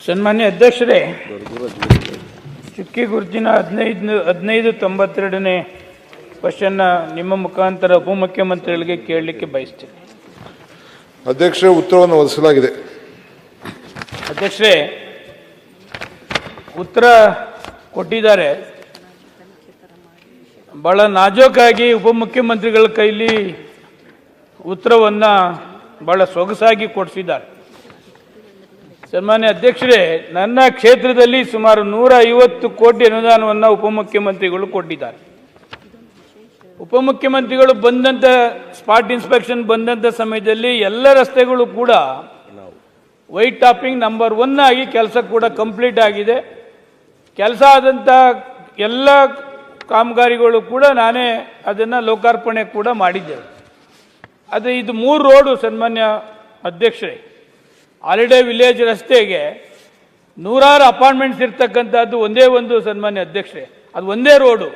ಸನ್ಮಾನ್ಯ ಅಧ್ಯಕ್ಷರೇ, ಚುಕ್ಕಿ ಗುರುತಿನ 1592ನೇ ಕ್ವಶನ್ನ ನಿಮ್ಮ ಮುಖಾಂತರ ಉಪಮುಖ್ಯಮಂತ್ರಿಗಳಿಗೆ ಕೇಳಲಿಕ್ಕೆ ಬಯಸ್ತೇನೆ. ಅಧ್ಯಕ್ಷರೇ, ಉತ್ತರವನ್ನು ಒದಗಿಸಲಾಗಿದೆ. ಅಧ್ಯಕ್ಷರೇ, ಉತ್ತರ ಕೊಟ್ಟಿದ್ದಾರೆ. ಬಹಳ ನಾಜೂಕಾಗಿ ಉಪಮುಖ್ಯಮಂತ್ರಿಗಳ ಕೈಲಿ ಉತ್ತರವನ್ನು ಬಹಳ ಸೊಗಸಾಗಿ ಕೊಡಿಸಿದ್ದಾರೆ. ಸನ್ಮಾನ್ಯ ಅಧ್ಯಕ್ಷರೇ, ನನ್ನ ಕ್ಷೇತ್ರದಲ್ಲಿ ಸುಮಾರು 150 ಕೋಟಿ ಅನುದಾನವನ್ನು ಉಪಮುಖ್ಯಮಂತ್ರಿಗಳು ಕೊಟ್ಟಿದ್ದಾರೆ. ಉಪಮುಖ್ಯಮಂತ್ರಿಗಳು ಬಂದಂಥ ಸ್ಪಾಟ್ ಇನ್ಸ್ಪೆಕ್ಷನ್ ಬಂದಂಥ ಸಮಯದಲ್ಲಿ ಎಲ್ಲ ರಸ್ತೆಗಳು ಕೂಡ ವೈಟ್ ಟಾಪಿಂಗ್ ನಂಬರ್ 1 ಆಗಿ ಕೆಲಸ ಕೂಡ ಕಂಪ್ಲೀಟ್ ಆಗಿದೆ. ಕೆಲಸ ಆದಂಥ ಎಲ್ಲ ಕಾಮಗಾರಿಗಳು ಕೂಡ ನಾನೇ ಅದನ್ನು ಲೋಕಾರ್ಪಣೆ ಕೂಡ ಮಾಡಿದ್ದೇವೆ. ಆದರೆ ಇದು 3 ರೋಡು ಸನ್ಮಾನ್ಯ ಅಧ್ಯಕ್ಷರೇ, ಹಾಲಿಡೇ ವಿಲೇಜ್ ರಸ್ತೆಗೆ 100 ಅಪಾರ್ಟ್ಮೆಂಟ್ಸ್ ಇರ್ತಕ್ಕಂಥದ್ದು ಒಂದೇ ಒಂದು ಸನ್ಮಾನ್ಯ ಅಧ್ಯಕ್ಷರೇ, ಅದು ಒಂದೇ ರೋಡು.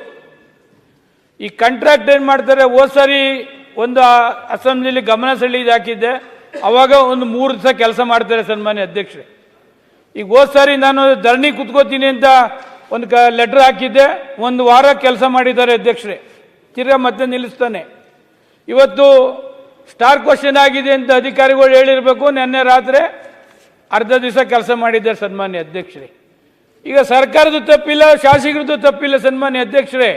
ಈ ಕಾಂಟ್ರಾಕ್ಟ್ ಏನು ಮಾಡ್ತಾರೆ, ಹೋದ ಸಾರಿ ಒಂದು ಅಸೆಂಬ್ಲಿಲಿ ಗಮನ ಸೆಳೆದು ಹಾಕಿದ್ದೆ, ಅವಾಗ ಒಂದು 3 ದಿವಸ ಕೆಲಸ ಮಾಡ್ತಾರೆ ಸನ್ಮಾನ್ಯ ಅಧ್ಯಕ್ಷರೇ. ಈಗ ಹೋದ ಸಾರಿ ನಾನು ಧರಣಿ ಕುತ್ಕೋತೀನಿ ಅಂತ ಒಂದು ಲೆಟರ್ ಹಾಕಿದ್ದೆ, 1 ವಾರ ಕೆಲಸ ಮಾಡಿದ್ದಾರೆ ಅಧ್ಯಕ್ಷರೇ, ತಿರ್ಗಾ ಮತ್ತೆ ನಿಲ್ಲಿಸ್ತಾನೆ. ಇವತ್ತು ಸ್ಟಾರ್ ಕ್ವಶನ್ ಆಗಿದೆ ಅಂತ ಅಧಿಕಾರಿಗಳು ಹೇಳಿರಬೇಕು, ನಿನ್ನೆ ರಾತ್ರಿ ಅರ್ಧ ದಿವಸ ಕೆಲಸ ಮಾಡಿದ್ದಾರೆ ಸನ್ಮಾನ್ಯ ಅಧ್ಯಕ್ಷರೇ. ಈಗ ಸರ್ಕಾರದ ತಪ್ಪಿಲ್ಲ, ಶಾಸಕರದ್ದು ತಪ್ಪಿಲ್ಲ ಸನ್ಮಾನ್ಯ ಅಧ್ಯಕ್ಷರೇ.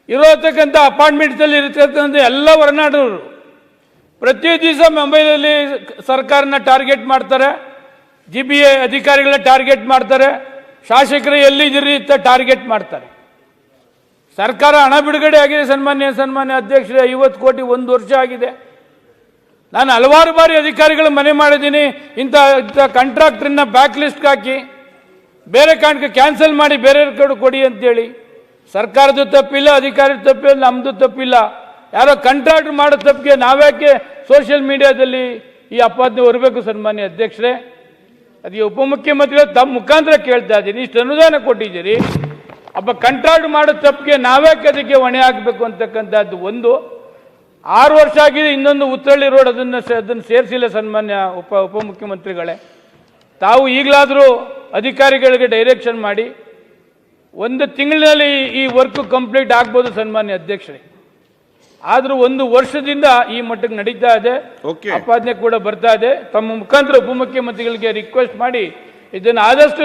ಇರೋತಕ್ಕಂಥ ಅಪಾರ್ಟ್ಮೆಂಟ್ಸಲ್ಲಿ ಇರತಕ್ಕಂಥ ಎಲ್ಲ ಹೊರನಾಡೋರು ಪ್ರತಿ ದಿವಸ ಮೊಬೈಲಲ್ಲಿ ಸರ್ಕಾರನ ಟಾರ್ಗೆಟ್ ಮಾಡ್ತಾರೆ, GBA ಅಧಿಕಾರಿಗಳನ್ನ ಟಾರ್ಗೆಟ್ ಮಾಡ್ತಾರೆ, ಶಾಸಕರು ಎಲ್ಲಿದ್ದೀರಿ ಅಂತ ಟಾರ್ಗೆಟ್ ಮಾಡ್ತಾರೆ. ಸರ್ಕಾರ ಹಣ ಬಿಡುಗಡೆ ಆಗಿದೆ ಸನ್ಮಾನ್ಯ ಅಧ್ಯಕ್ಷರೇ, 50 ಕೋಟಿ 1 ವರ್ಷ ಆಗಿದೆ. ನಾನು ಹಲವಾರು ಬಾರಿ ಅಧಿಕಾರಿಗಳು ಮನೆ ಮಾಡಿದ್ದೀನಿ, ಇಂಥ ಕಾಂಟ್ರಾಕ್ಟ್ರನ್ನ ಬ್ಯಾಕ್ ಲಿಸ್ಟ್ ಹಾಕಿ ಬೇರೆ ಕಾರಣಕ್ಕೆ ಕ್ಯಾನ್ಸಲ್ ಮಾಡಿ ಬೇರೆ ಕಡೆ ಕೊಡಿ ಅಂತೇಳಿ. ಸರ್ಕಾರದ ತಪ್ಪಿಲ್ಲ, ಅಧಿಕಾರದ ತಪ್ಪಿಲ್ಲ, ನಮ್ಮದು ತಪ್ಪಿಲ್ಲ. ಯಾರೋ ಕಾಂಟ್ರಾಕ್ಟ್ ಮಾಡೋ ತಪ್ಪಿಗೆ ನಾವ್ಯಾಕೆ ಸೋಷಿಯಲ್ ಮೀಡಿಯಾದಲ್ಲಿ ಈ ಅಪಾದನೆ ಹೊರಬೇಕು ಸನ್ಮಾನ್ಯ ಅಧ್ಯಕ್ಷರೇ? ಅದಕ್ಕೆ ಉಪಮುಖ್ಯಮಂತ್ರಿಗಳು ತಮ್ಮ ಮುಖಾಂತರ ಕೇಳ್ತಾ ಇದ್ದೀನಿ, ಇಷ್ಟು ಅನುದಾನ ಕೊಟ್ಟಿದ್ದೀರಿ, ಒಬ್ಬ ಕಾಂಟ್ರಾಕ್ಟ್ ಮಾಡೋ ತಪ್ಪಿಗೆ ನಾವ್ಯಾಕೆ ಅದಕ್ಕೆ ಹೊಣೆ ಹಾಕಬೇಕು ಅಂತಕ್ಕಂಥದ್ದು ಒಂದು. 6 ವರ್ಷ ಆಗಿದೆ, ಇನ್ನೊಂದು ಉತ್ತರಳ್ಳಿ ರೋಡ್ ಅದನ್ನು ಸೇರಿಸಿಲ್ಲ ಸನ್ಮಾನ್ಯ ಉಪಮುಖ್ಯಮಂತ್ರಿಗಳೇ. ತಾವು ಈಗಲಾದರೂ ಅಧಿಕಾರಿಗಳಿಗೆ ಡೈರೆಕ್ಷನ್ ಮಾಡಿ 1 ತಿಂಗಳಿನಲ್ಲಿ ಈ ವರ್ಕ್ ಕಂಪ್ಲೀಟ್ ಆಗ್ಬೋದು ಸನ್ಮಾನ್ಯ ಅಧ್ಯಕ್ಷರೇ. ಆದರೂ 1 ವರ್ಷದಿಂದ ಈ ಮಟ್ಟಕ್ಕೆ ನಡೀತಾ ಇದೆ, ಅಪಾದನೆ ಕೂಡ ಬರ್ತಾ ಇದೆ. ತಮ್ಮ ಮುಖಾಂತರ ಉಪಮುಖ್ಯಮಂತ್ರಿಗಳಿಗೆ ರಿಕ್ವೆಸ್ಟ್ ಮಾಡಿ ಇದನ್ನು ಆದಷ್ಟು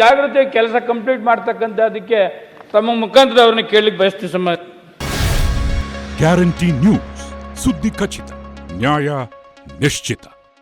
ಜಾಗ್ರತೆ ಕೆಲಸ ಕಂಪ್ಲೀಟ್ ಮಾಡ್ತಕ್ಕಂಥದ್ದಕ್ಕೆ ತಮ್ಮ ಮುಖಾಂತರ ಅವ್ರನ್ನ ಕೇಳಲಿಕ್ಕೆ ಬಯಸ್ತೀವಿ ಸನ್ಮಾನ್ಯ. ಗ್ಯಾರಂಟಿ ನ್ಯೂಸ್, ಸುದ್ದಿ ಖಚಿತ, ನ್ಯಾಯ ನಿಶ್ಚಿತ.